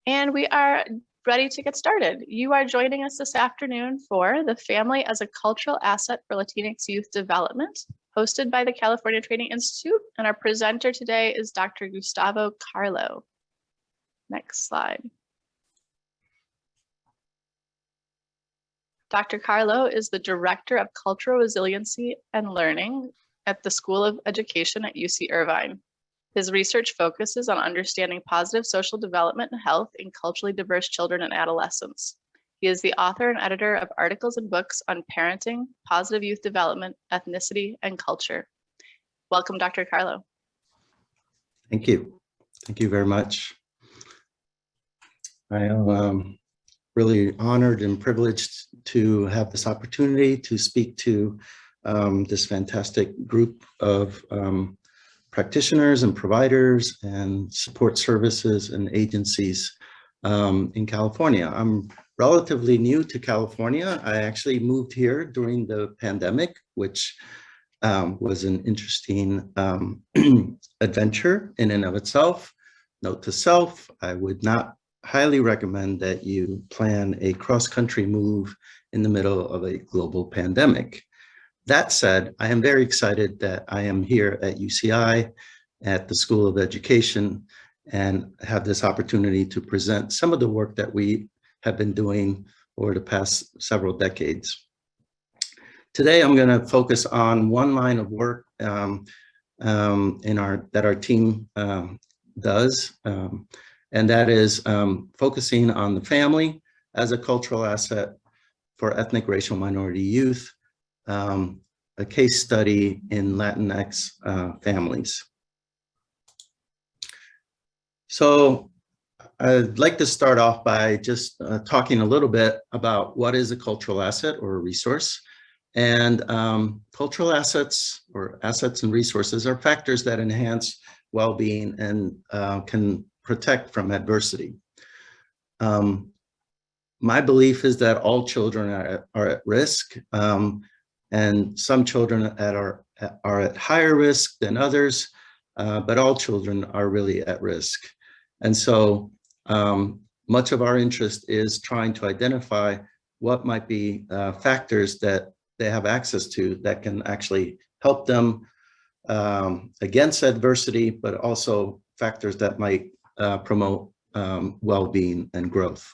And we are ready to get started. You are joining us this afternoon for The Family as a Cultural Asset for Latinx Youth Development, hosted by the California Training Institute. And our presenter today is Dr. Gustavo Carlo. Next slide. Dr. Carlo is the Director of Cultural Resiliency and Learning at the School of Education at UC Irvine. His research focuses on understanding positive social development and health in culturally diverse children and adolescents. He is the author and editor of articles and books on parenting, positive youth development, ethnicity, and culture. Welcome, Dr. Carlo. Thank you. Thank you very much. I am really honored and privileged to have this opportunity to speak to this fantastic group of practitioners and providers and support services and agencies in California. I'm relatively new to California. I actually moved here during the pandemic, which was an interesting adventure in and of itself. Note to self, I would not highly recommend that you plan a cross-country move in the middle of a global pandemic. That said, I am very excited that I am here at UCI at the School of Education and have this opportunity to present some of the work that we have been doing over the past several decades. Today, I'm going to focus on one line of work that our team does, and that is focusing on the family as a cultural asset for ethnic racial minority youth, a case study in Latinx families. So I'd like to start off by just talking a little bit about what is a cultural asset or a resource. And cultural assets or assets and resources are factors that enhance well-being and can protect from adversity. My belief is that all children are at risk. And some children are at higher risk than others, but all children are really at risk. And so much of our interest is trying to identify what might be factors that they have access to that can actually help them against adversity, but also factors that might promote well-being and growth.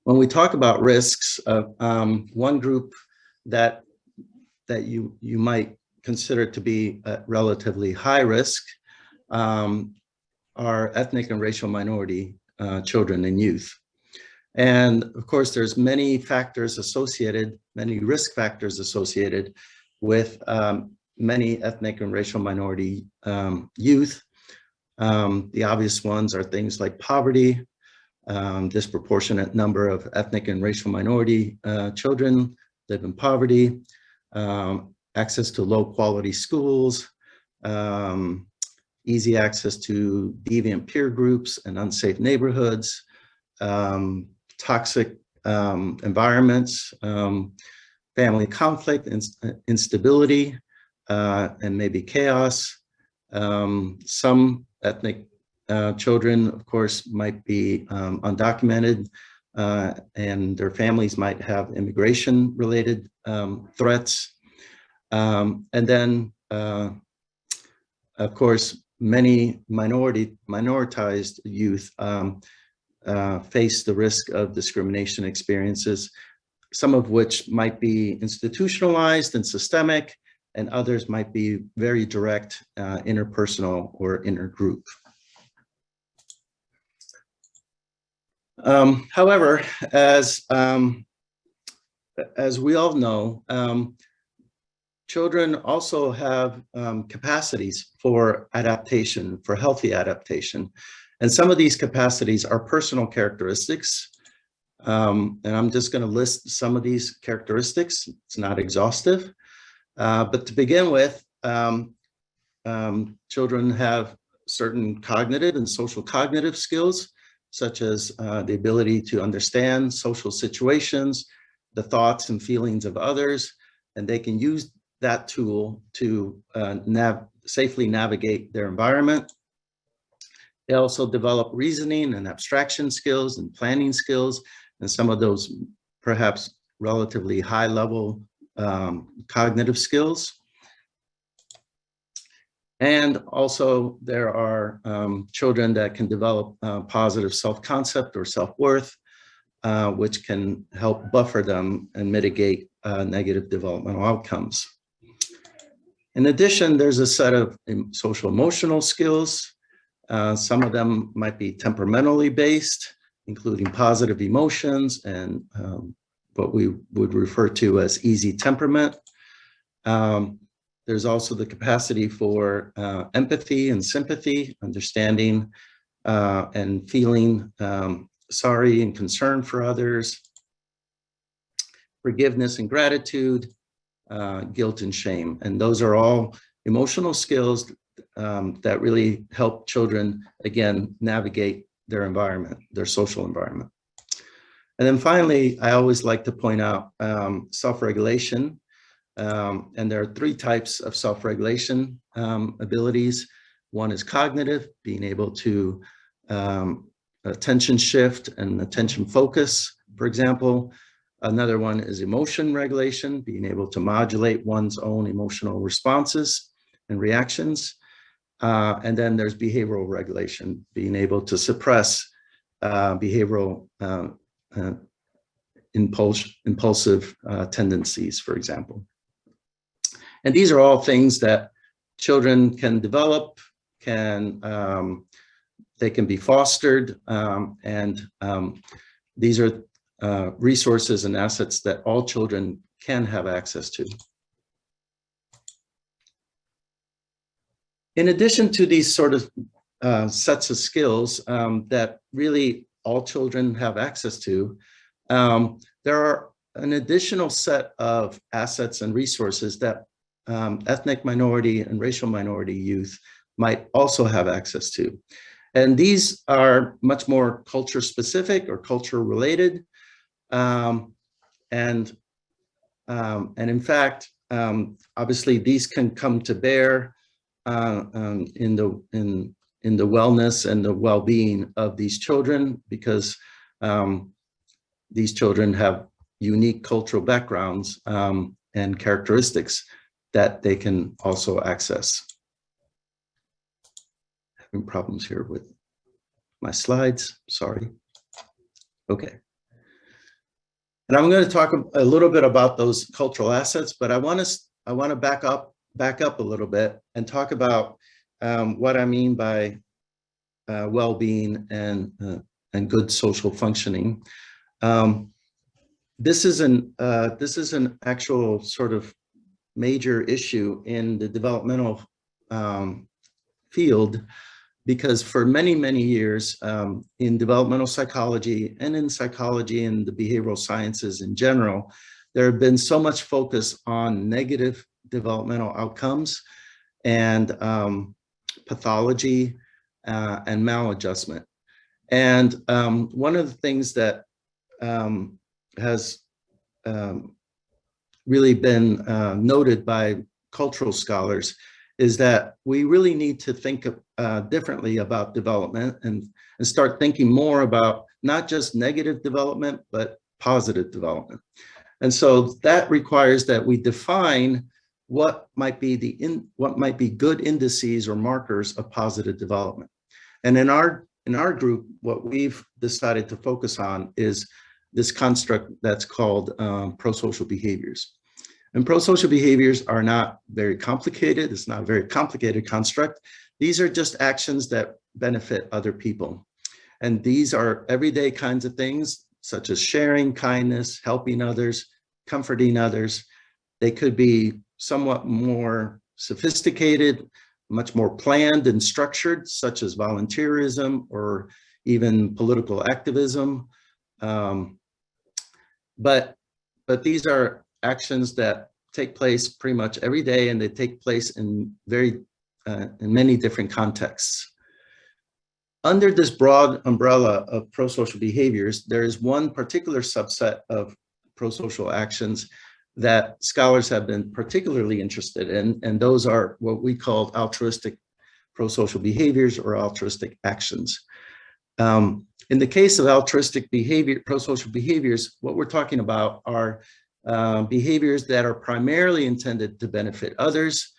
When we talk about risks, one group that you might consider to be at relatively high risk are ethnic and racial minority children and youth. And of course, there's many factors associated, many risk factors associated with many ethnic and racial minority youth. The obvious ones are things like poverty, disproportionate number of ethnic and racial minority children live in poverty, access to low quality schools, easy access to deviant peer groups and unsafe neighborhoods, toxic environments, family conflict, instability, and maybe chaos. Some ethnic children, of course, might be undocumented, and their families might have immigration-related threats. And then, of course, many minoritized youth face the risk of discrimination experiences, some of which might be institutionalized and systemic, and others might be very direct, interpersonal or intergroup. However, as we all know, children also have capacities for adaptation, for healthy adaptation. And some of these capacities are personal characteristics. And I'm just going to list some of these characteristics. It's not exhaustive. But to begin with, children have certain cognitive and social cognitive skills, such as the ability to understand social situations, the thoughts and feelings of others, and they can use that tool to safely navigate their environment. They also develop reasoning and abstraction skills and planning skills, and some of those perhaps relatively high level cognitive skills. And also there are children that can develop positive self-concept or self-worth, which can help buffer them and mitigate negative developmental outcomes. In addition, there's a set of social emotional skills. Some of them might be temperamentally based, including positive emotions and what we would refer to as easy temperament. There's also the capacity for empathy and sympathy, understanding and feeling sorry and concern for others, forgiveness and gratitude, guilt and shame. And those are all emotional skills that really help children, again, navigate their environment, their social environment. And then finally, I always like to point out self-regulation. And there are three types of self-regulation abilities. One is cognitive, being able to attention shift and attention focus, for example. Another one is emotion regulation, being able to modulate one's own emotional responses and reactions. And then there's behavioral regulation, being able to suppress behavioral impulsive tendencies, for example. And these are all things that children can develop, they can be fostered, and these are resources and assets that all children can have access to. In addition to these sort of sets of skills that really all children have access to, there are an additional set of assets and resources that ethnic minority and racial minority youth might also have access to. And these are much more culture specific or culture related. And in fact, obviously these can come to bear in the wellness and the well-being of these children, because these children have unique cultural backgrounds and characteristics that they can also access. Having problems here with my slides, sorry. Okay. And I'm going to talk a little bit about those cultural assets, but I want to back up a little bit and talk about what I mean by well-being and good social functioning. This is an actual sort of major issue in the developmental field, because for many, many years in developmental psychology and in psychology and the behavioral sciences in general, there have been so much focus on negative developmental outcomes and pathology and maladjustment. And one of the things that has really been noted by cultural scholars is that we really need to think differently about development and start thinking more about not just negative development, but positive development. And so that requires that we define what might be good indices or markers of positive development. And in our group, what we've decided to focus on is this construct that's called prosocial behaviors. And prosocial behaviors are not very complicated. It's not a very complicated construct. These are just actions that benefit other people. And these are everyday kinds of things, such as sharing, kindness, helping others, comforting others. They could be somewhat more sophisticated, much more planned and structured, such as volunteerism or even political activism. But these are actions that take place pretty much every day, and they take place in many different contexts. Under this broad umbrella of prosocial behaviors, there is one particular subset of prosocial actions that scholars have been particularly interested in, and those are what we call altruistic prosocial behaviors or altruistic actions. In the case of altruistic behavior, prosocial behaviors, what we're talking about are behaviors that are primarily intended to benefit others.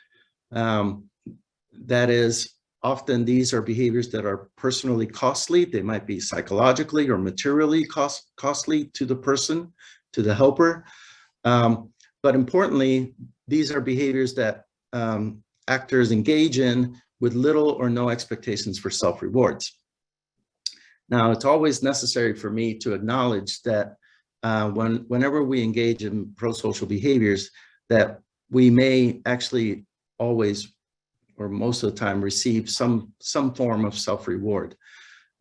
That is, often these are behaviors that are personally costly. They might be psychologically or materially costly to the person, to the helper. But importantly, these are behaviors that actors engage in with little or no expectations for self-rewards. Now, it's always necessary for me to acknowledge that whenever we engage in prosocial behaviors, that we may actually always, or most of the time, receive some form of self-reward.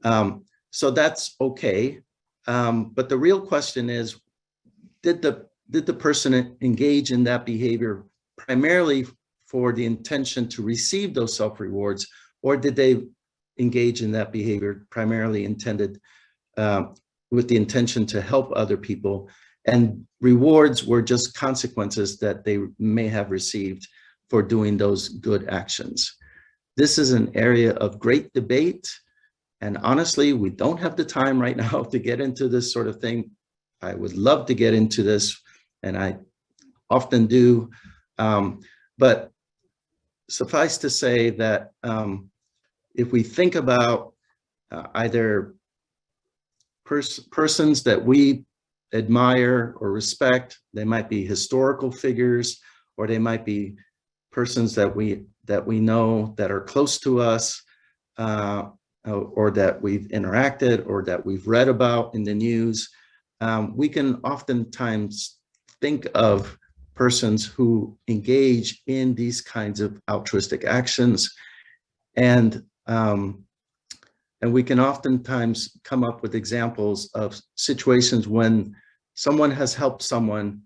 So that's okay. But the real question is, did the person engage in that behavior primarily for the intention to receive those self-rewards, or did they engage in that behavior primarily intended with the intention to help other people, and rewards were just consequences that they may have received for doing those good actions? This is an area of great debate, and honestly, we don't have the time right now to get into this sort of thing. I would love to get into this, and I often do, but suffice to say that if we think about either persons that we admire or respect, they might be historical figures, or they might be persons that we know that are close to us, or that we've interacted or that we've read about in the news, we can oftentimes think of persons who engage in these kinds of altruistic actions, and we can oftentimes come up with examples of situations when someone has helped someone,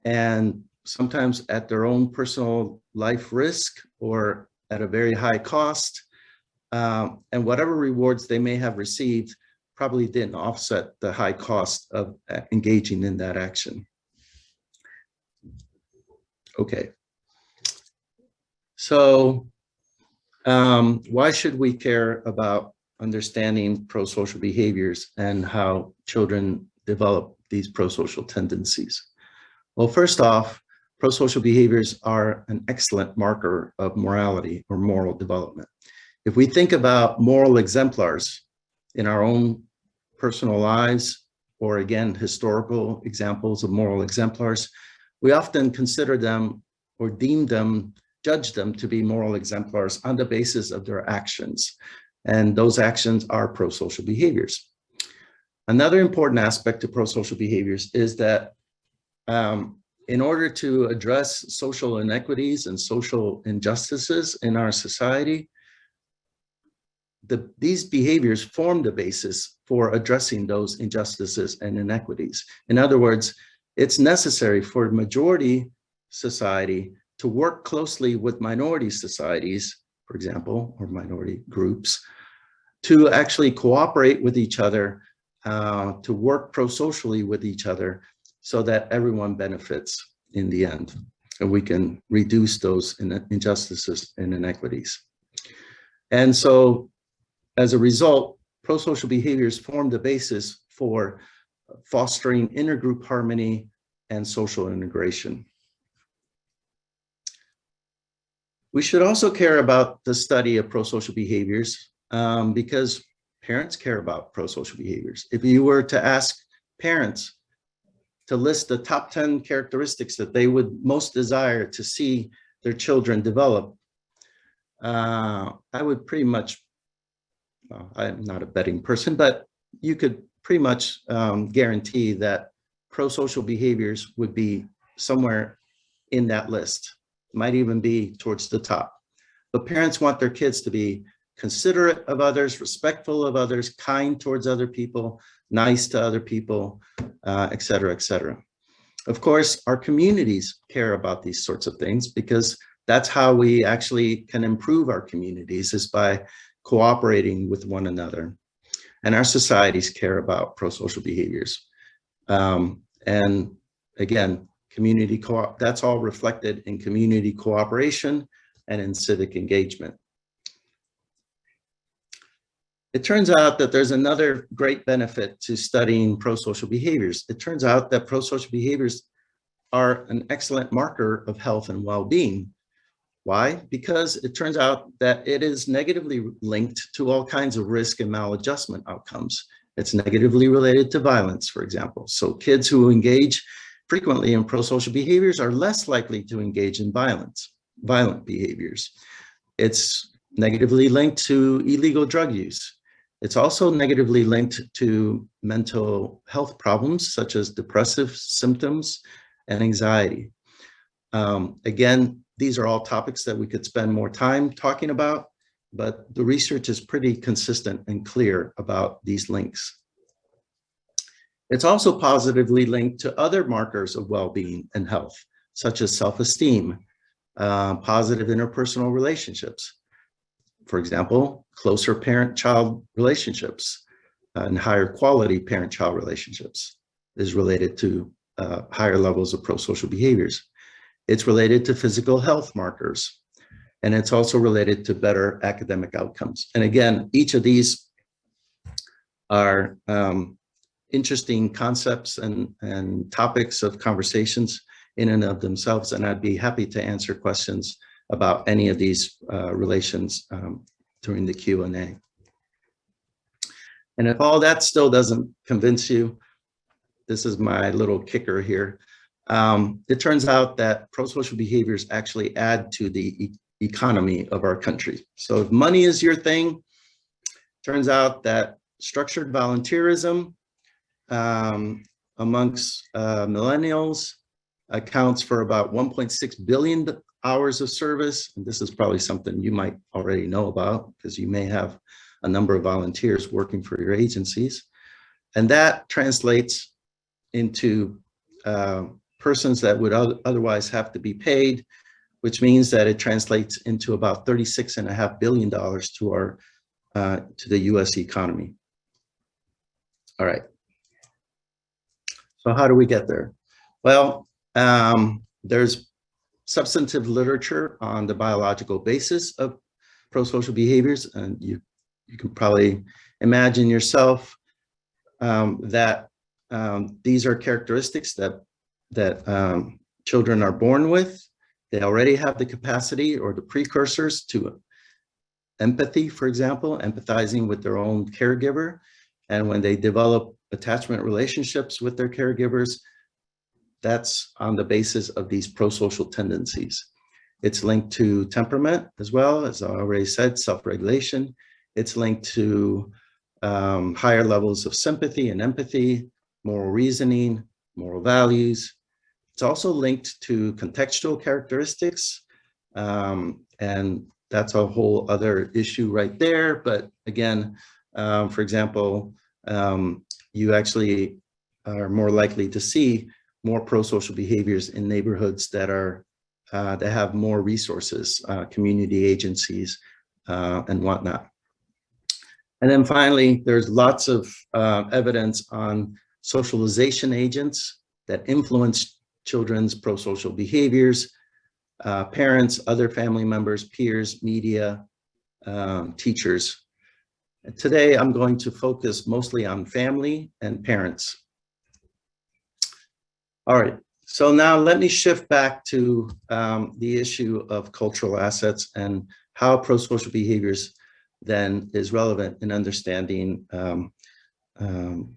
and sometimes at their own personal life risk or at a very high cost, and whatever rewards they may have received probably didn't offset the high cost of engaging in that action. Okay, so why should we care about understanding prosocial behaviors and how children develop these prosocial tendencies? Well, first off, prosocial behaviors are an excellent marker of morality or moral development. If we think about moral exemplars in our own personal lives, or again, historical examples of moral exemplars, we often consider them or deem them, judge them to be moral exemplars on the basis of their actions. And those actions are prosocial behaviors. Another important aspect of prosocial behaviors is that in order to address social inequities and social injustices in our society, these behaviors form the basis for addressing those injustices and inequities. In other words, it's necessary for majority society to work closely with minority societies, for example, or minority groups, to actually cooperate with each other, to work prosocially with each other, so that everyone benefits in the end, and we can reduce those injustices and inequities. And so, as a result, prosocial behaviors form the basis for fostering intergroup harmony and social integration. We should also care about the study of prosocial behaviors because parents care about prosocial behaviors. If you were to ask parents to list the top 10 characteristics that they would most desire to see their children develop, I would pretty much, well, I'm not a betting person, but you could pretty much guarantee that prosocial behaviors would be somewhere in that list. It might even be towards the top. But parents want their kids to be considerate of others, respectful of others, kind towards other people, nice to other people, et cetera, et cetera. Of course, our communities care about these sorts of things because that's how we actually can improve our communities, is by cooperating with one another. And our societies care about prosocial behaviors. And again, community that's all reflected in community cooperation and in civic engagement. It turns out that there's another great benefit to studying prosocial behaviors. It turns out that prosocial behaviors are an excellent marker of health and well-being. Why? Because it turns out that it is negatively linked to all kinds of risk and maladjustment outcomes. It's negatively related to violence, for example. So kids who engage frequently in prosocial behaviors are less likely to engage in violent behaviors. It's negatively linked to illegal drug use. It's also negatively linked to mental health problems such as depressive symptoms and anxiety. Again, these are all topics that we could spend more time talking about, but the research is pretty consistent and clear about these links. It's also positively linked to other markers of well-being and health, such as self-esteem, positive interpersonal relationships. For example, closer parent-child relationships and higher quality parent-child relationships is related to higher levels of prosocial behaviors. It's related to physical health markers, and it's also related to better academic outcomes. And again, each of these are interesting concepts and topics of conversations in and of themselves, and I'd be happy to answer questions about any of these relations during the Q&A. And if all that still doesn't convince you, this is my little kicker here. It turns out that prosocial behaviors actually add to the economy of our country. So if money is your thing, turns out that structured volunteerism amongst millennials accounts for about 1.6 billion hours of service. And this is probably something you might already know about because you may have a number of volunteers working for your agencies. And that translates into persons that would otherwise have to be paid, which means that it translates into about $36.5 billion to our to the US economy. All right. So how do we get there? Well, there's substantive literature on the biological basis of prosocial behaviors, and you can probably imagine yourself that these are characteristics that children are born with. They already have the capacity or the precursors to empathy, for example, empathizing with their own caregiver. And when they develop attachment relationships with their caregivers, that's on the basis of these prosocial tendencies. It's linked to temperament as well, as I already said, self-regulation. It's linked to higher levels of sympathy and empathy, moral reasoning, moral values. It's also linked to contextual characteristics, and that's a whole other issue right there. But again, for example, you actually are more likely to see more prosocial behaviors in neighborhoods that are that have more resources, community agencies, and whatnot. And then finally, there's lots of evidence on socialization agents that influence children's prosocial behaviors, parents, other family members, peers, media, teachers. And today, I'm going to focus mostly on family and parents. All right, so now let me shift back to the issue of cultural assets and how prosocial behaviors then is relevant in understanding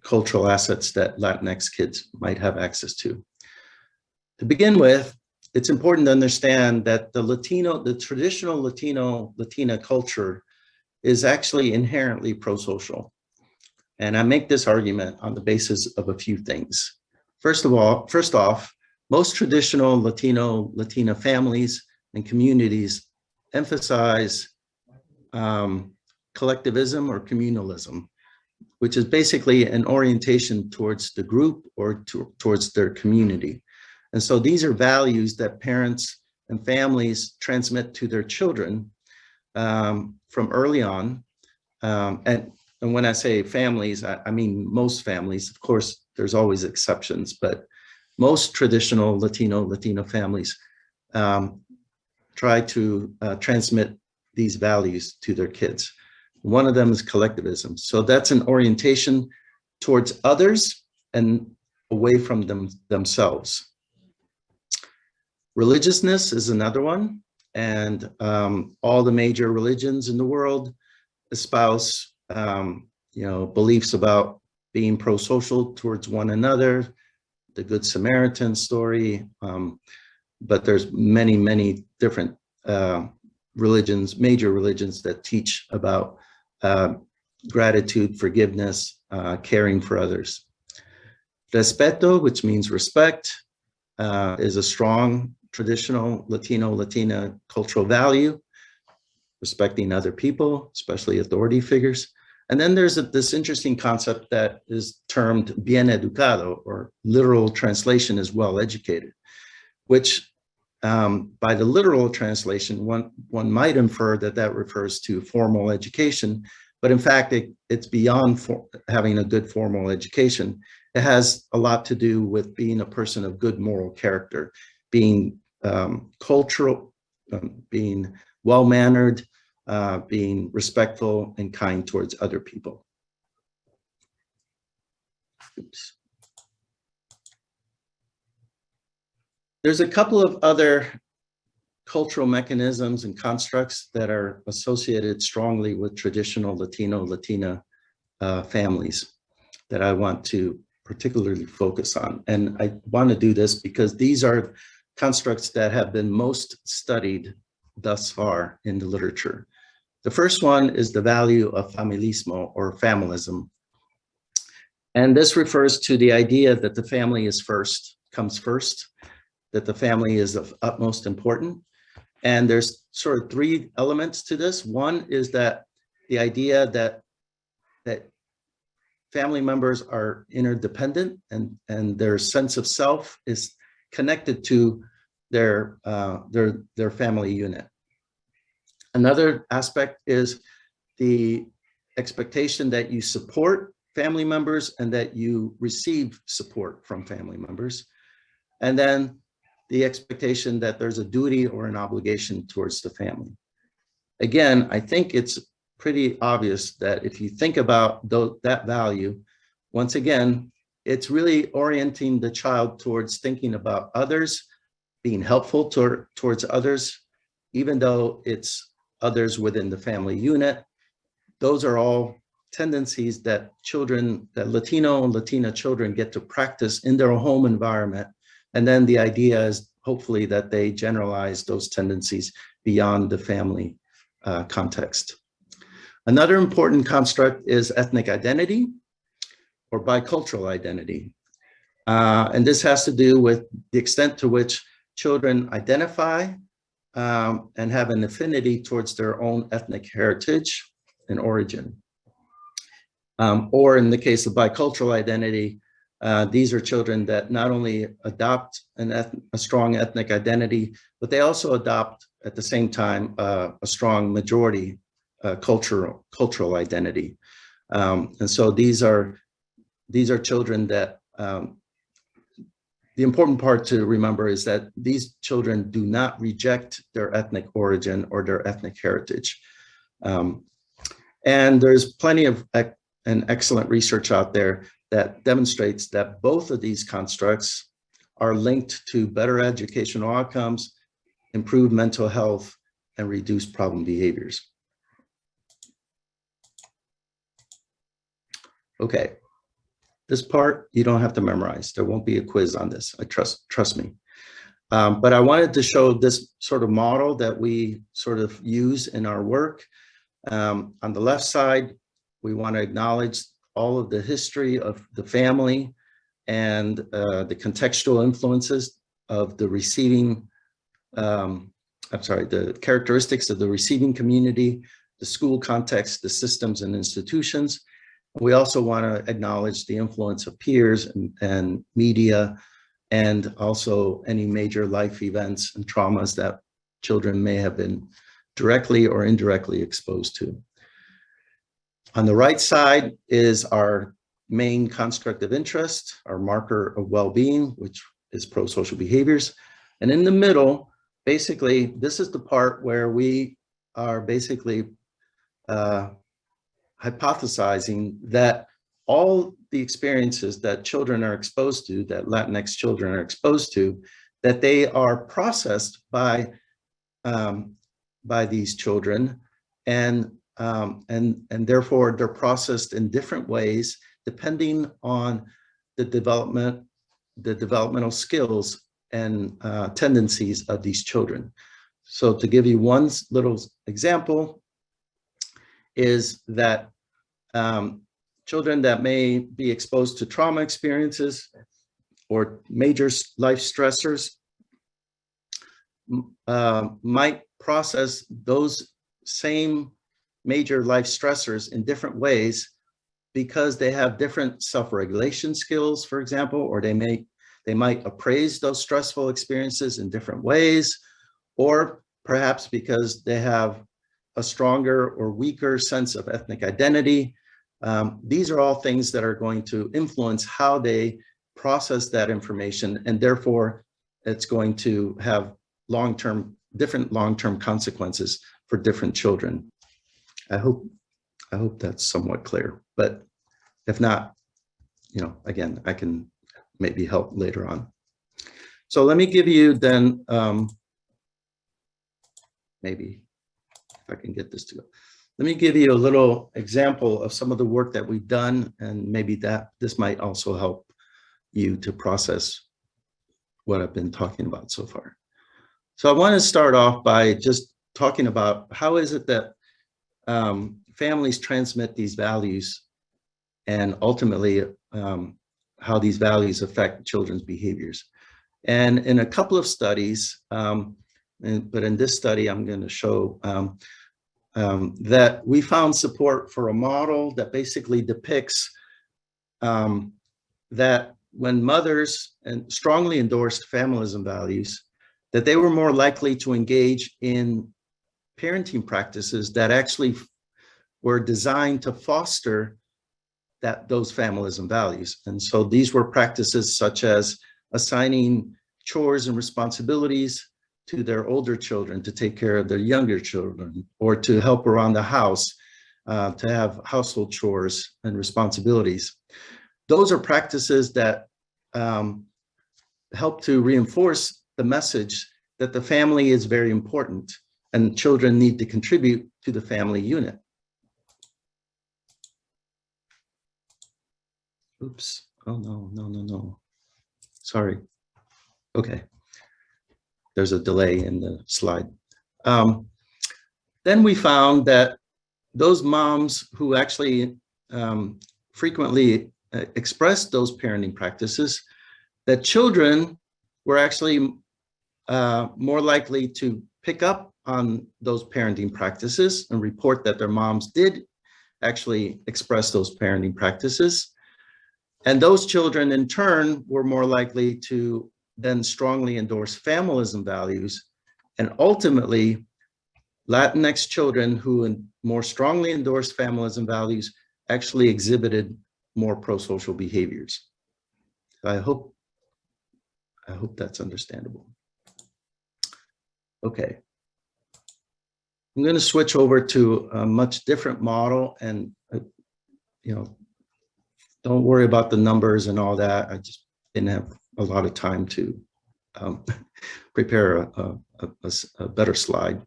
cultural assets that Latinx kids might have access to. To begin with, it's important to understand that the traditional Latina culture is actually inherently prosocial. And I make this argument on the basis of a few things. First off, most traditional Latina families and communities emphasize collectivism or communalism, which is basically an orientation towards the group or towards their community. And so these are values that parents and families transmit to their children from early on. And when I say families, I mean most families. Of course, there's always exceptions, but most traditional Latino families try to transmit these values to their kids. One of them is collectivism. So that's an orientation towards others and away from themselves. Religiousness is another one. And all the major religions in the world espouse, beliefs about being pro-social towards one another, the Good Samaritan story, but there's many, many different religions, major religions that teach about gratitude, forgiveness, caring for others. Respeto, which means respect, is a strong traditional Latina cultural value, respecting other people, especially authority figures. And then there's this interesting concept that is termed bien educado, or literal translation is well educated, which by the literal translation, one might infer that that refers to formal education, but in fact, it's beyond having a good formal education. It has a lot to do with being a person of good moral character, being cultural, being well-mannered, being respectful and kind towards other people. Oops. There's a couple of other cultural mechanisms and constructs that are associated strongly with traditional Latina families that I want to particularly focus on. And I want to do this because these are constructs that have been most studied thus far in the literature. The first one is the value of familismo, or familism. And this refers to the idea that the family comes first, that the family is of utmost importance. And there's sort of three elements to this. One is that the idea that family members are interdependent and their sense of self is connected to their family unit. Another aspect is the expectation that you support family members and that you receive support from family members. And then the expectation that there's a duty or an obligation towards the family. Again, I think it's pretty obvious that if you think about that value, once again, it's really orienting the child towards thinking about others, being helpful towards others, even though it's others within the family unit. Those are all tendencies that Latino and Latina children get to practice in their home environment. And then the idea is hopefully that they generalize those tendencies beyond the family context. Another important construct is ethnic identity or bicultural identity. And this has to do with the extent to which children identify and have an affinity towards their own ethnic heritage and origin. Or in the case of bicultural identity, these are children that not only adopt a strong ethnic identity, but they also adopt at the same time a strong majority cultural identity. And so these are children that the important part to remember is that these children do not reject their ethnic origin or their ethnic heritage. And there's plenty of excellent research out there that demonstrates that both of these constructs are linked to better educational outcomes, improved mental health, and reduced problem behaviors. Okay. This part, you don't have to memorize. There won't be a quiz on this. Trust me. But I wanted to show this sort of model that we sort of use in our work. On the left side, we want to acknowledge all of the history of the family and the contextual influences of the receiving, the characteristics of the receiving community, the school context, the systems and institutions. We also want to acknowledge the influence of peers and media, and also any major life events and traumas that children may have been directly or indirectly exposed to. On the right side is our main construct of interest, our marker of well-being, which is prosocial behaviors. And in the middle, basically, this is the part where we are basically hypothesizing that all the experiences that children are exposed to, that Latinx children are exposed to, that they are processed by these children, and therefore they're processed in different ways depending on the developmental skills and tendencies of these children. So to give you one little example is that children that may be exposed to trauma experiences or major life stressors might process those same major life stressors in different ways because they have different self-regulation skills, for example, or they might appraise those stressful experiences in different ways, or perhaps because they have a stronger or weaker sense of ethnic identity. These are all things that are going to influence how they process that information, and therefore it's going to have different long-term consequences for different children. I hope that's somewhat clear, but if not, again, I can maybe help later on. So let me give you then, maybe if I can get this to go. Let me give you a little example of some of the work that we've done, and maybe this might also help you to process what I've been talking about so far. So I want to start off by just talking about how is it that families transmit these values, and ultimately how these values affect children's behaviors. And in a couple of studies, but in this study, I'm going to show that we found support for a model that basically depicts that when mothers strongly endorsed familism values, that they were more likely to engage in parenting practices that actually were designed to foster those familism values. And so these were practices such as assigning chores and responsibilities to their older children to take care of their younger children, or to help around the house, to have household chores and responsibilities. Those are practices that help to reinforce the message that the family is very important and children need to contribute to the family unit. Oops, oh no. Sorry, okay. There's a delay in the slide. Then we found that those moms who actually frequently expressed those parenting practices, that children were actually more likely to pick up on those parenting practices and report that their moms did actually express those parenting practices. And those children in turn were more likely to then strongly endorse familism values. And ultimately, Latinx children who more strongly endorsed familism values actually exhibited more prosocial behaviors. I hope that's understandable. Okay. I'm going to switch over to a much different model, and don't worry about the numbers and all that. I just didn't have a lot of time to prepare a better slide.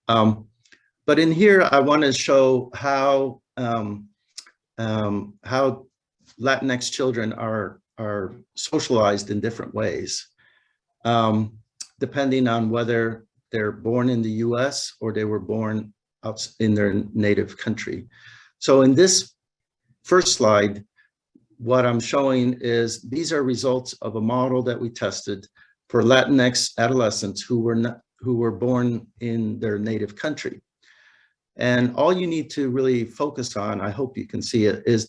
But in here, I want to show how Latinx children are socialized in different ways, depending on whether they're born in the US or they were born out in their native country. So in this first slide, what I'm showing is these are results of a model that we tested for Latinx adolescents who were born in their native country. And all you need to really focus on, I hope you can see it, is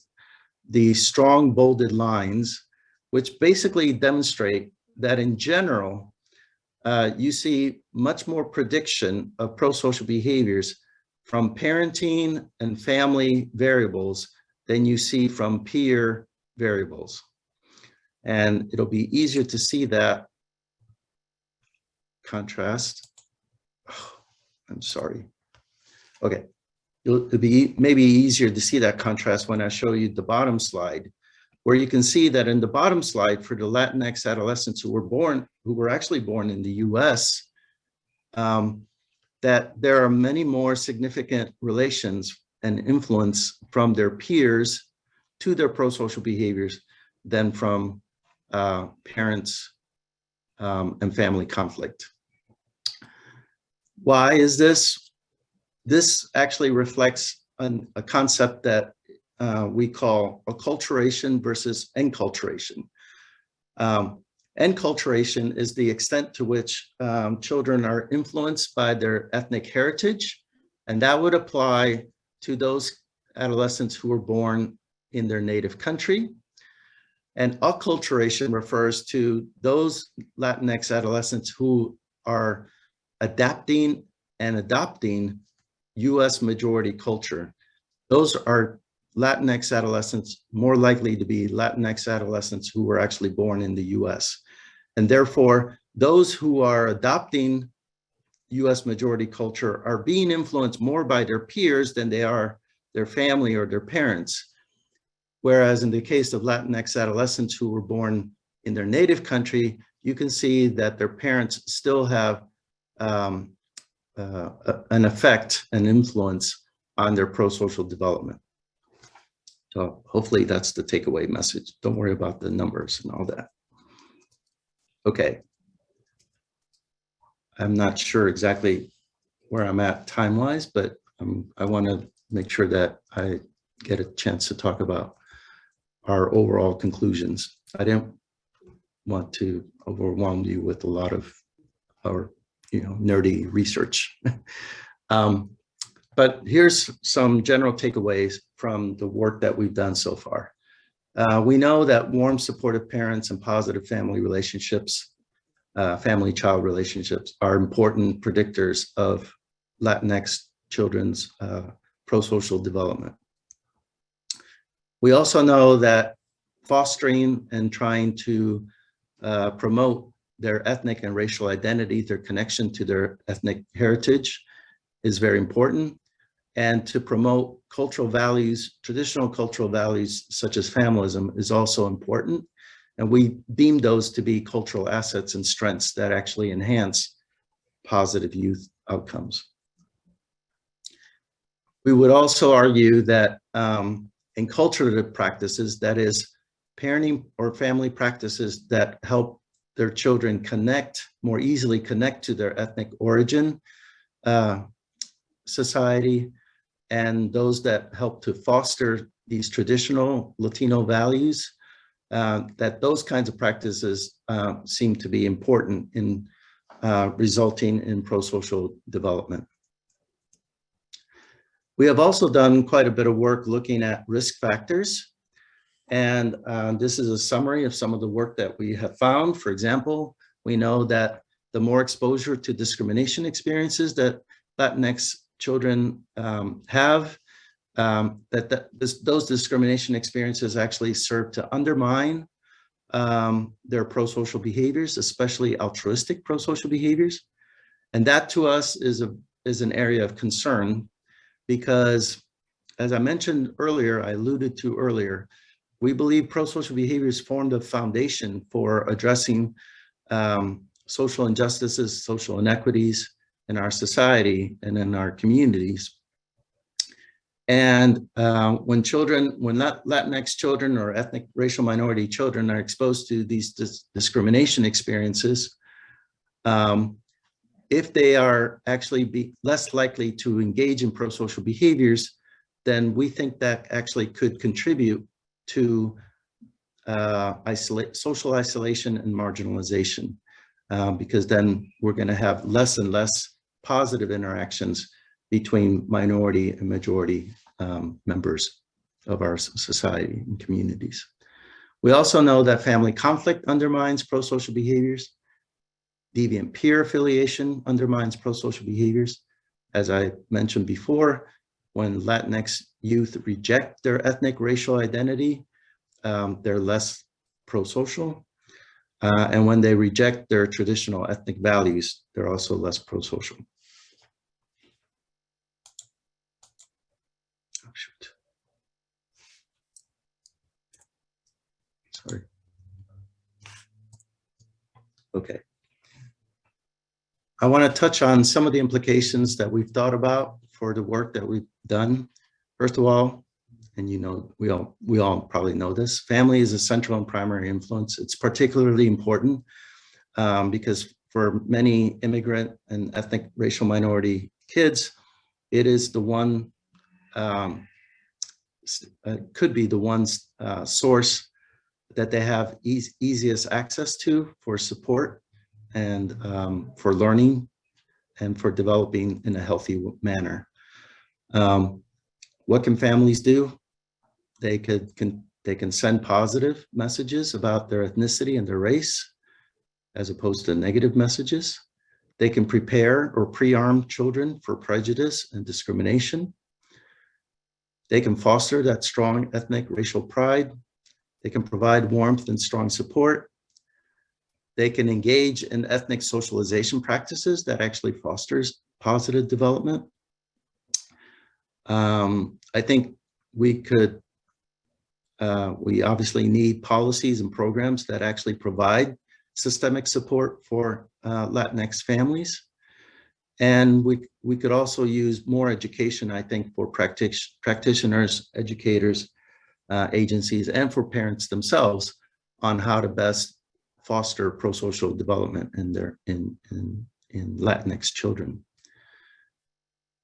the strong bolded lines, which basically demonstrate that in general, you see much more prediction of prosocial behaviors from parenting and family variables than you see from peer variables. And it'll be easier to see that contrast. Oh, I'm sorry. Okay, it'll be maybe easier to see that contrast when I show you the bottom slide, where you can see that in the bottom slide for the Latinx adolescents who were actually born in the US, that there are many more significant relations and influence from their peers to their prosocial behaviors than from parents and family conflict. Why is this? This actually reflects a concept that we call acculturation versus enculturation. Enculturation is the extent to which children are influenced by their ethnic heritage, and that would apply to those adolescents who were born in their native country. And acculturation refers to those Latinx adolescents who are adapting and adopting US majority culture. Those are Latinx adolescents more likely to be Latinx adolescents who were actually born in the US. And therefore, those who are adopting US majority culture are being influenced more by their peers than they are their family or their parents. Whereas in the case of Latinx adolescents who were born in their native country, you can see that their parents still have an effect, an influence on their prosocial development. So hopefully that's the takeaway message. Don't worry about the numbers and all that. Okay. I'm not sure exactly where I'm at time-wise, but I want to make sure that I get a chance to talk about our overall conclusions. I didn't want to overwhelm you with a lot of our, nerdy research. But here's some general takeaways from the work that we've done so far. We know that warm, supportive parents and positive family relationships, family-child relationships are important predictors of Latinx children's prosocial development. We also know that fostering and trying to promote their ethnic and racial identity, their connection to their ethnic heritage is very important. And to promote cultural values, traditional cultural values such as familism is also important. And we deem those to be cultural assets and strengths that actually enhance positive youth outcomes. We would also argue that enculturative practices, that is parenting or family practices that help their children more easily connect to their ethnic origin, society, and those that help to foster these traditional Latino values, that those kinds of practices seem to be important in resulting in prosocial development. We have also done quite a bit of work looking at risk factors. And this is a summary of some of the work that we have found. For example, we know that the more exposure to discrimination experiences that Latinx children have, those discrimination experiences actually serve to undermine their prosocial behaviors, especially altruistic prosocial behaviors. And that to us is an area of concern because, as I mentioned earlier, I alluded to earlier, we believe prosocial behaviors form the foundation for addressing social injustices, social inequities in our society and in our communities. And when Latinx children or ethnic racial minority children are exposed to these discrimination experiences, if they are actually less likely to engage in prosocial behaviors, then we think that actually could contribute to social isolation and marginalization, because then we're going to have less and less positive interactions between minority and majority members of our society and communities. We also know that family conflict undermines prosocial behaviors. Deviant peer affiliation undermines prosocial behaviors. As I mentioned before, when Latinx youth reject their ethnic racial identity, they're less prosocial. And when they reject their traditional ethnic values, they're also less prosocial. Sorry. Okay. I want to touch on some of the implications that we've thought about for the work that we've done. First of all, and you know, we all probably know this, family is a central and primary influence. It's particularly important because for many immigrant and ethnic racial minority kids, it is the one, could be the one source that they have easiest access to for support and for learning and for developing in a healthy manner. What can families do? They can send positive messages about their ethnicity and their race, as opposed to negative messages. They can prepare or pre-arm children for prejudice and discrimination. They can foster that strong ethnic racial pride. They can provide warmth and strong support. They can engage in ethnic socialization practices that actually fosters positive development. I think we obviously need policies and programs that actually provide systemic support for Latinx families. And we could also use more education, I think, for practitioners, educators, agencies, and for parents themselves on how to best foster prosocial development in Latinx children.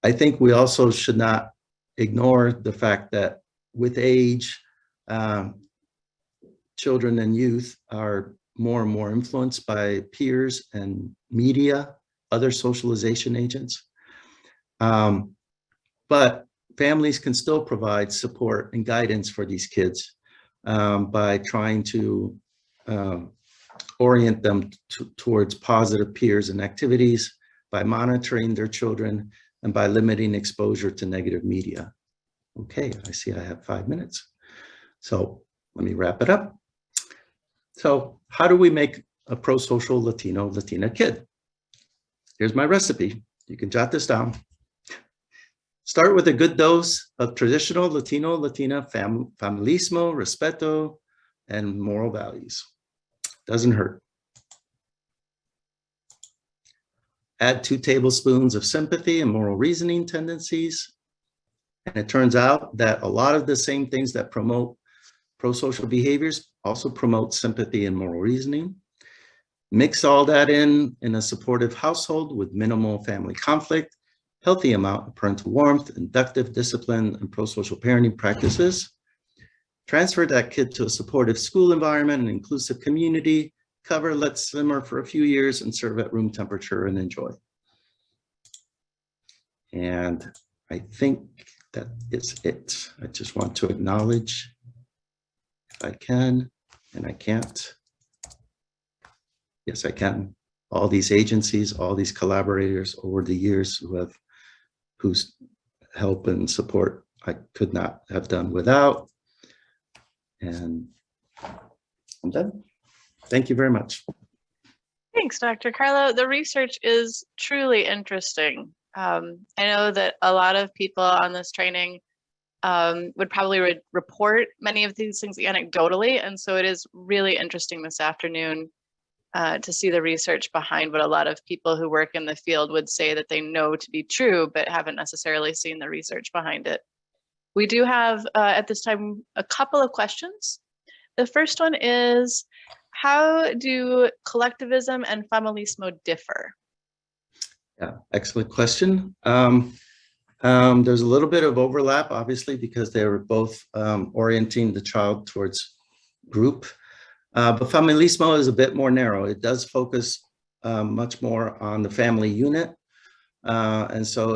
I think we also should not ignore the fact that with age, children and youth are more and more influenced by peers and media, other socialization agents. But families can still provide support and guidance for these kids by trying to orient them towards positive peers and activities, by monitoring their children, and by limiting exposure to negative media. Okay, I see I have 5 minutes. So let me wrap it up. So how do we make a prosocial Latino, Latina kid? Here's my recipe. You can jot this down. Start with a good dose of traditional Latino, Latina familismo, respeto, and moral values. Doesn't hurt. Add 2 tablespoons of sympathy and moral reasoning tendencies. And it turns out that a lot of the same things that promote prosocial behaviors also promote sympathy and moral reasoning. Mix all that in a supportive household with minimal family conflict, healthy amount of parental warmth, inductive discipline, and prosocial parenting practices. Transfer that kid to a supportive school environment and inclusive community. Cover, let simmer for a few years, and serve at room temperature and enjoy. And I think that is it. I just want to acknowledge, if I can, and I can't. Yes, I can. All these agencies, all these collaborators over the years whose help and support I could not have done without. And I'm done. Thank you very much. Thanks, Dr. Carlo. The research is truly interesting. I know that a lot of people on this training would probably report many of these things anecdotally, and so it is really interesting this afternoon to see the research behind what a lot of people who work in the field would say that they know to be true, but haven't necessarily seen the research behind it. We do have, at this time, a couple of questions. The first one is, how do collectivism and familismo differ? Yeah, excellent question. There's a little bit of overlap, obviously, because they were both orienting the child towards group. But familismo is a bit more narrow. It does focus much more on the family unit. And so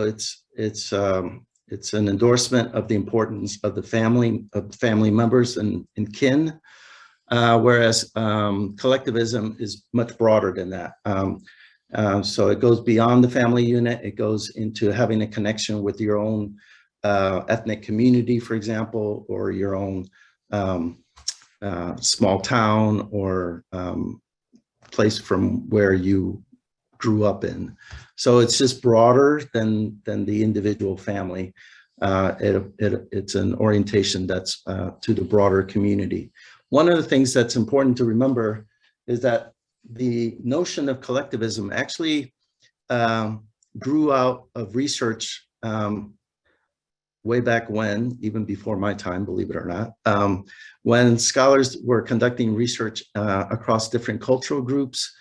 it's an endorsement of the importance of the family members and kin. Whereas collectivism is much broader than that. So it goes beyond the family unit. It goes into having a connection with your own ethnic community, for example, or your own small town or place from where you grew up in. So it's just broader than the individual family. It's an orientation that's to the broader community. one of the things that's important to remember is that the notion of collectivism actually grew out of research way back when, even before my time, believe it or not, when scholars were conducting research across different cultural groups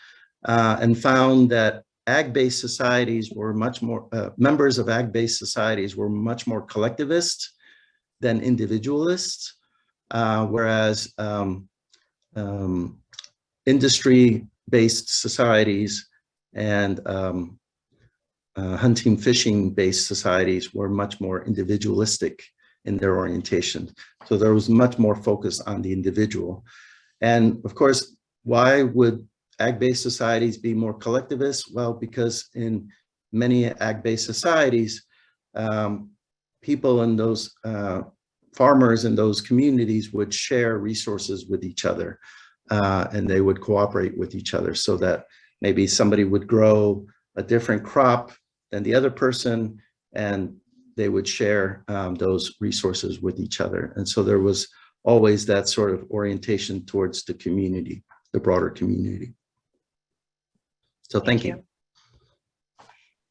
and found that ag-based societies were much more, members of ag-based societies were much more collectivist than individualists, whereas industry-based societies and hunting, fishing based societies were much more individualistic in their orientation. So there was much more focus on the individual. And of course, why would ag-based societies be more collectivist? Well, because in many ag-based societies, people in those farmers in those communities would share resources with each other, and they would cooperate with each other, so that maybe somebody would grow a different crop than the other person, and they would share those resources with each other. And so there was always that sort of orientation towards the community, the broader community. So thank you.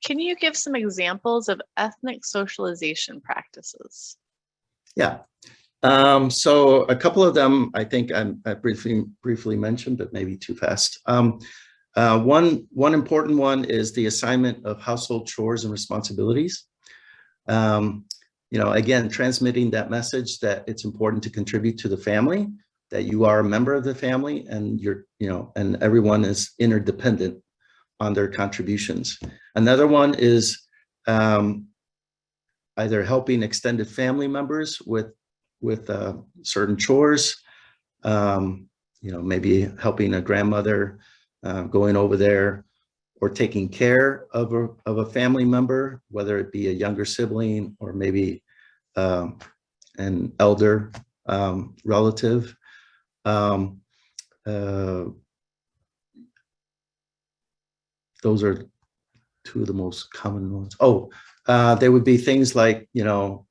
Can you give some examples of ethnic socialization practices? Yeah. So a couple of them, I think I briefly mentioned, but maybe too fast. One important one is the assignment of household chores and responsibilities. You know, again, transmitting that message that it's important to contribute to the family, that you are a member of the family, and you're, you know, and everyone is interdependent on their contributions. Another one is either helping extended family members with certain chores, you know, maybe helping a grandmother, going over there, or taking care of a family member, whether it be a younger sibling or maybe an elder relative. Those are two of the most common ones. Oh, there would be things like, you know,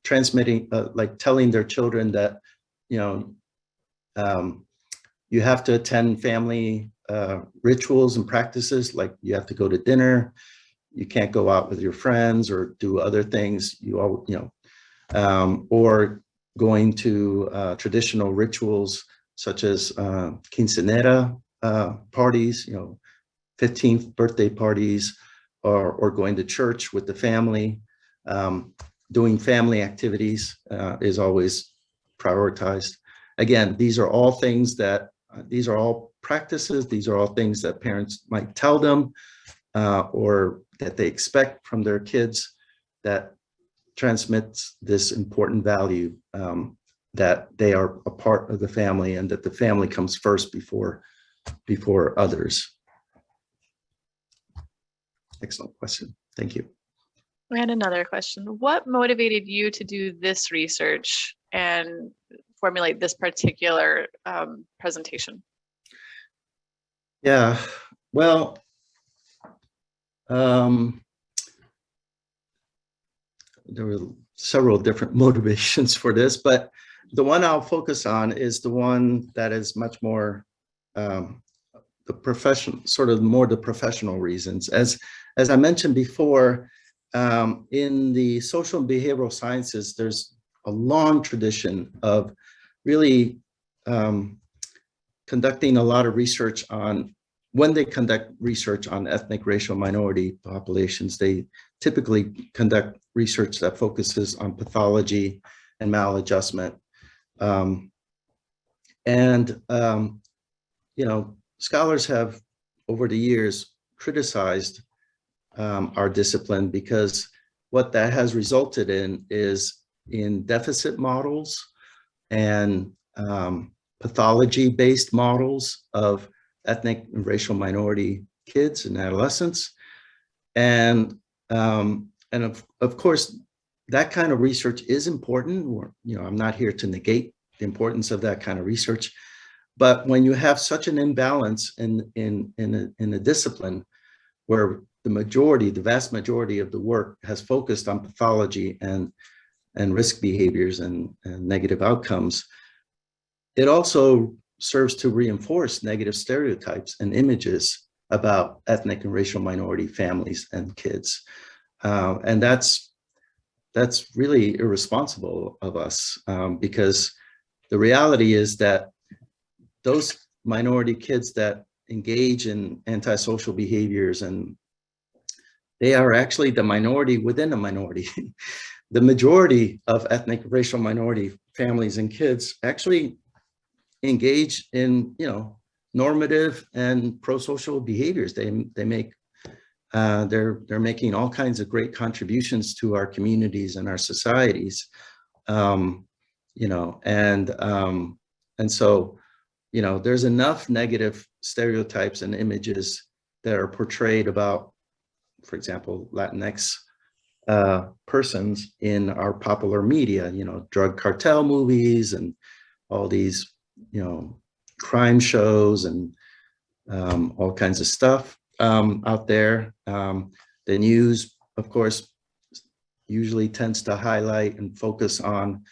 transmitting, like telling their children that, you know, you have to attend family rituals and practices, like you have to go to dinner, you can't go out with your friends or do other things, you know, or going to traditional rituals such as quinceanera parties, you know, 15th birthday parties, or going to church with the family. Doing family activities is always prioritized. Again, these are all things that, these are all practices, these are all things that parents might tell them or that they expect from their kids, that transmits this important value that they are a part of the family and that the family comes first before others. Excellent question. Thank you. And another question. What motivated you to do this research and formulate this particular presentation? Yeah, well, there were several different motivations for this, but the one I'll focus on is the one that is much more the profession, sort of more the professional reasons. As I mentioned before, in the social and behavioral sciences, there's a long tradition of really conducting a lot of research on, when they conduct research on ethnic, racial, minority populations, they typically conduct research that focuses on pathology and maladjustment. You know, scholars have over the years criticized our discipline because what that has resulted in is in deficit models and pathology-based models of ethnic and racial minority kids and adolescents. And of course, that kind of research is important. You know, I'm not here to negate the importance of that kind of research, but when you have such an imbalance in a discipline where the vast majority of the work has focused on pathology and risk behaviors and negative outcomes, it also serves to reinforce negative stereotypes and images about ethnic and racial minority families and kids. And that's really irresponsible of us, because the reality is that those minority kids that engage in antisocial behaviors, and they are actually the minority within a minority. The majority of ethnic racial minority families and kids actually engage in, normative and pro-social behaviors. They're making all kinds of great contributions to our communities and our societies, and so, there's enough negative stereotypes and images that are portrayed about, for example, Latinx persons in our popular media, drug cartel movies and all these, crime shows and all kinds of stuff out there. The news, of course, usually tends to highlight and focus on,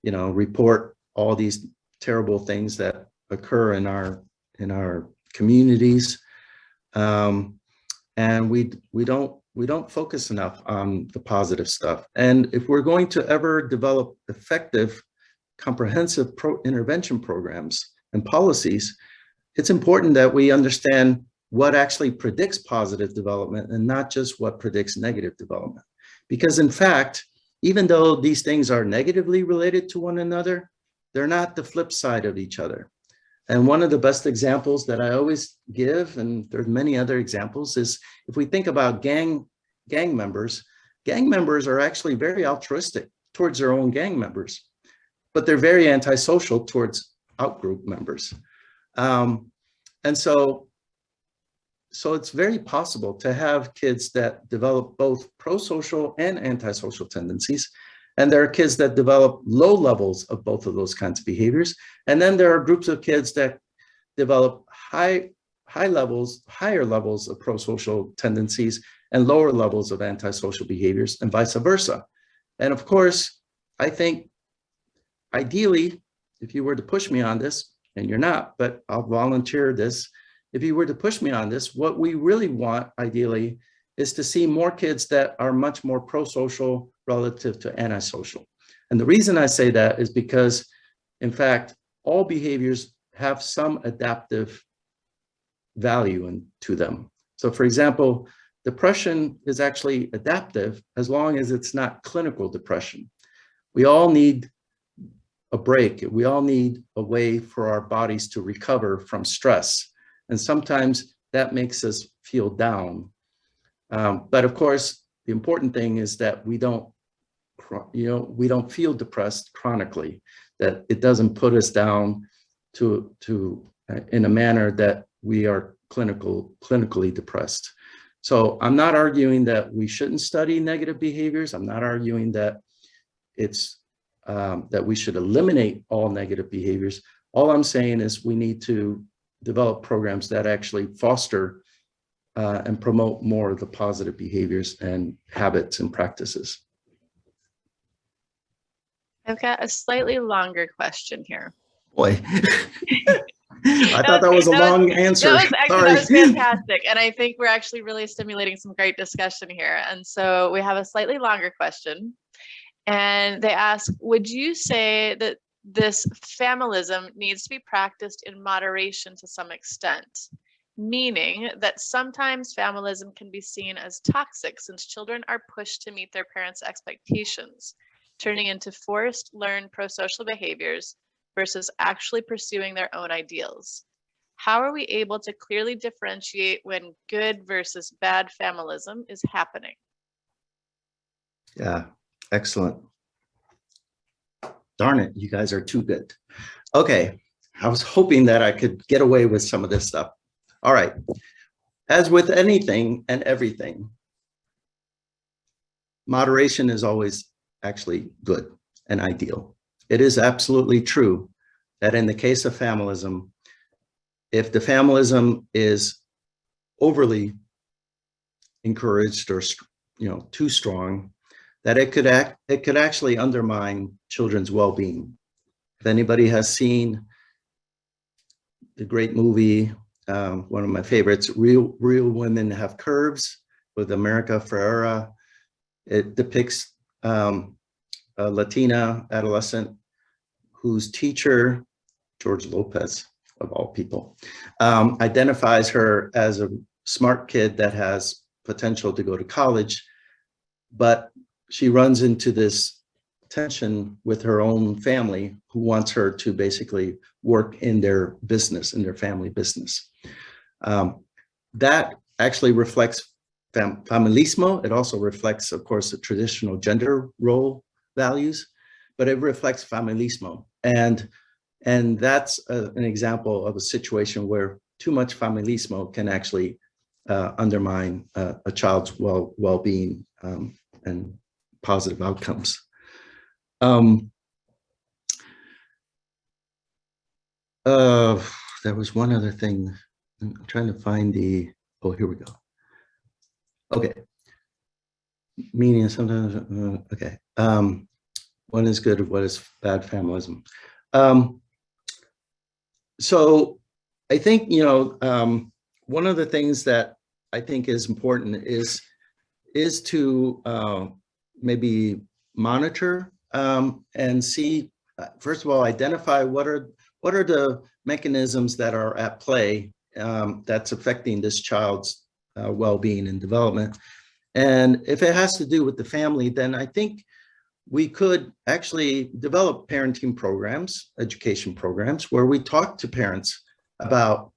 report all these terrible things that occur in our communities, and we don't focus enough on the positive stuff. And if we're going to ever develop effective, comprehensive intervention programs and policies, it's important that we understand what actually predicts positive development and not just what predicts negative development. Because in fact, even though these things are negatively related to one another, they're not the flip side of each other. And one of the best examples that I always give, and there's many other examples, is if we think about gang members are actually very altruistic towards their own gang members, but they're very antisocial towards outgroup members. And so it's very possible to have kids that develop both pro-social and antisocial tendencies. And there are kids that develop low levels of both of those kinds of behaviors. And then there are groups of kids that develop higher levels of pro-social tendencies and lower levels of antisocial behaviors, and vice versa. And of course, I think ideally, if you were to push me on this, and you're not, but I'll volunteer this, if you were to push me on this, what we really want ideally is to see more kids that are much more pro-social relative to antisocial. And the reason I say that is because, in fact, all behaviors have some adaptive value to them. So for example, depression is actually adaptive as long as it's not clinical depression. We all need a break. We all need a way for our bodies to recover from stress. And sometimes that makes us feel down. But of course, the important thing is that we don't feel depressed chronically, that it doesn't put us down in a manner that we are clinically depressed. So I'm not arguing that we shouldn't study negative behaviors. I'm not arguing that that we should eliminate all negative behaviors. All I'm saying is we need to develop programs that actually foster and promote more of the positive behaviors and habits and practices. I've got a slightly longer question here. Boy, I thought that was a long answer. That was fantastic. And I think we're actually really stimulating some great discussion here. And so we have a slightly longer question. And they ask, would you say that this familism needs to be practiced in moderation to some extent? Meaning that sometimes familism can be seen as toxic since children are pushed to meet their parents' expectations, turning into forced learned prosocial behaviors versus actually pursuing their own ideals. How are we able to clearly differentiate when good versus bad familism is happening? Yeah, excellent. Darn it, you guys are too good. Okay, I was hoping that I could get away with some of this stuff. All right, as with anything and everything, moderation is always actually good and ideal. It is absolutely true that in the case of familism, if the familism is overly encouraged or too strong, that it could actually undermine children's well-being. If anybody has seen the great movie, one of my favorites, Real Women Have Curves with America Ferrera. It depicts a Latina adolescent whose teacher, George Lopez, of all people, identifies her as a smart kid that has potential to go to college, but she runs into this tension with her own family who wants her to basically work in their business, in their family business. That actually reflects familismo. It also reflects, of course, the traditional gender role values, but it reflects familismo. And that's an example of a situation where too much familismo can actually undermine a child's well-being and positive outcomes. There was one other thing. I'm trying to find the, oh, here we go. Okay. Meaning sometimes, okay. What is good, what is bad familism? So I think, you know, one of the things that I think is important is to maybe monitor and see, first of all, identify what are the mechanisms that are at play that's affecting this child's well-being and development. And if it has to do with the family, then I think we could actually develop parenting programs, education programs, where we talk to parents about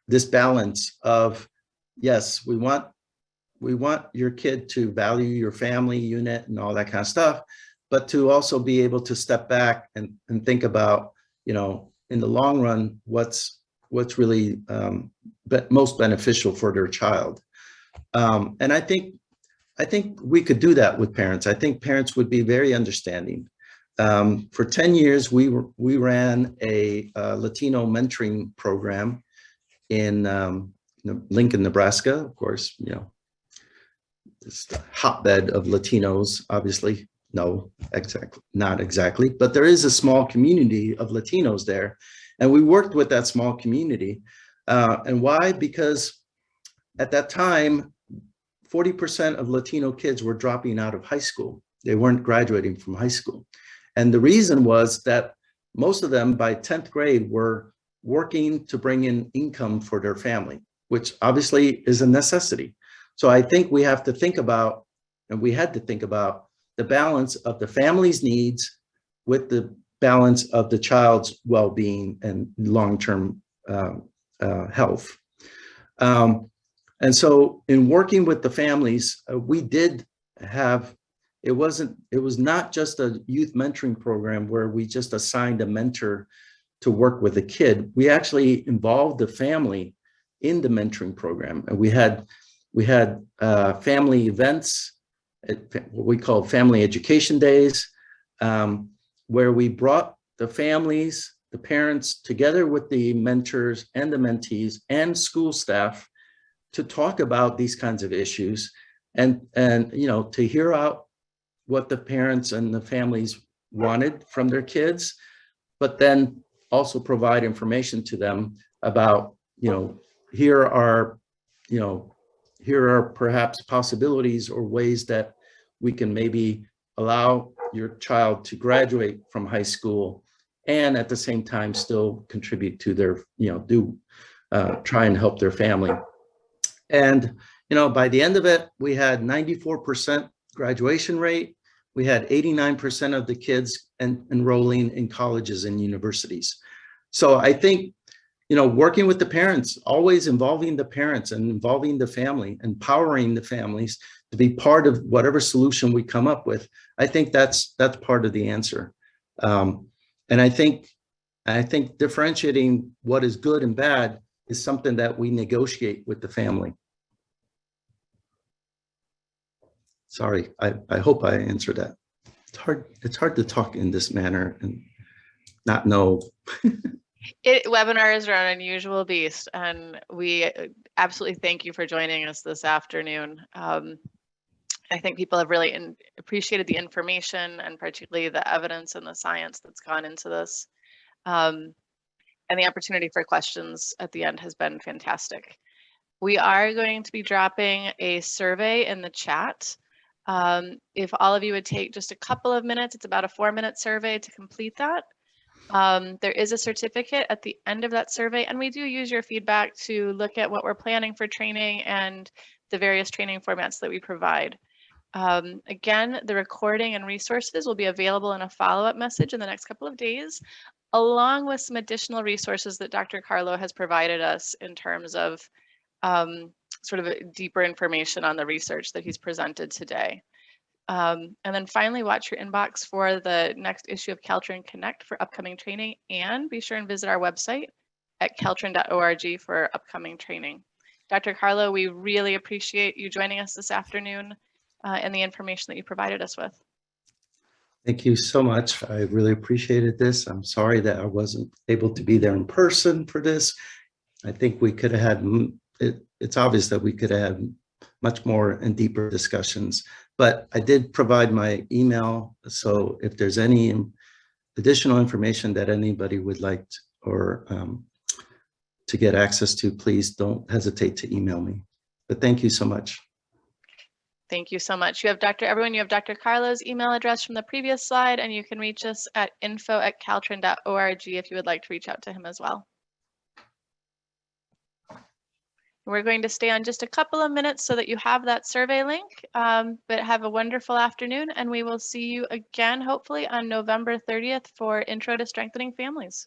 this balance of, yes, we want your kid to value your family unit and all that kind of stuff, but to also be able to step back and think about, you know, in the long run, what's really most beneficial for their child. And I think we could do that with parents. I think parents would be very understanding. For 10 years, we ran a Latino mentoring program in Lincoln, Nebraska. Of course, you know, it's the hotbed of Latinos, obviously. No, exactly, not exactly, but there is a small community of Latinos there. And we worked with that small community. And why? Because at that time, 40% of Latino kids were dropping out of high school. They weren't graduating from high school. And the reason was that most of them by 10th grade were working to bring in income for their family, which obviously is a necessity. So I think we have to think about, and we had to think about, the balance of the family's needs with the balance of the child's well-being and long-term health. And so in working with the families, we did have, it was not just a youth mentoring program where we just assigned a mentor to work with a kid. We actually involved the family in the mentoring program. And we had family events, what we call family education days, where we brought the families, the parents together with the mentors and the mentees and school staff to talk about these kinds of issues and you know, to hear out what the parents and the families wanted from their kids, but then also provide information to them about, you know, here are perhaps possibilities or ways that we can maybe allow your child to graduate from high school and at the same time still contribute to their, you know, try and help their family. And, you know, by the end of it, we had 94% graduation rate. We had 89% of the kids enrolling in colleges and universities. So I think, you know, working with the parents, always involving the parents and involving the family, empowering the families to be part of whatever solution we come up with. I think that's part of the answer. And I think differentiating what is good and bad is something that we negotiate with the family. Sorry, I hope I answered that. It's hard to talk in this manner and not know. Webinars are an unusual beast, and we absolutely thank you for joining us this afternoon. I think people have really appreciated the information and particularly the evidence and the science that's gone into this. And And the opportunity for questions at the end has been fantastic. We are going to be dropping a survey in the chat. If all of you would take just a couple of minutes, it's about a 4-minute survey to complete that. There is a certificate at the end of that survey, and we do use your feedback to look at what we're planning for training and the various training formats that we provide. Again, the recording and resources will be available in a follow-up message in the next couple of days, along with some additional resources that Dr. Carlo has provided us in terms of sort of deeper information on the research that he's presented today. And then finally, watch your inbox for the next issue of Caltrin Connect for upcoming training, and be sure and visit our website at caltrin.org for upcoming training. Dr. Carlo, we really appreciate you joining us this afternoon and the information that you provided us with. Thank you so much. I really appreciated this. I'm sorry that I wasn't able to be there in person for this. I think we could have had, it's obvious that we could have had much more and deeper discussions, but I did provide my email. So if there's any additional information that anybody would like to, or to get access to, please don't hesitate to email me. But thank you so much. Thank you so much. You have everyone, you have Dr. Carlo's email address from the previous slide, and you can reach us at info@caltrin.org if you would like to reach out to him as well. We're going to stay on just a couple of minutes so that you have that survey link, but have a wonderful afternoon, and we will see you again, hopefully on November 30th for Intro to Strengthening Families.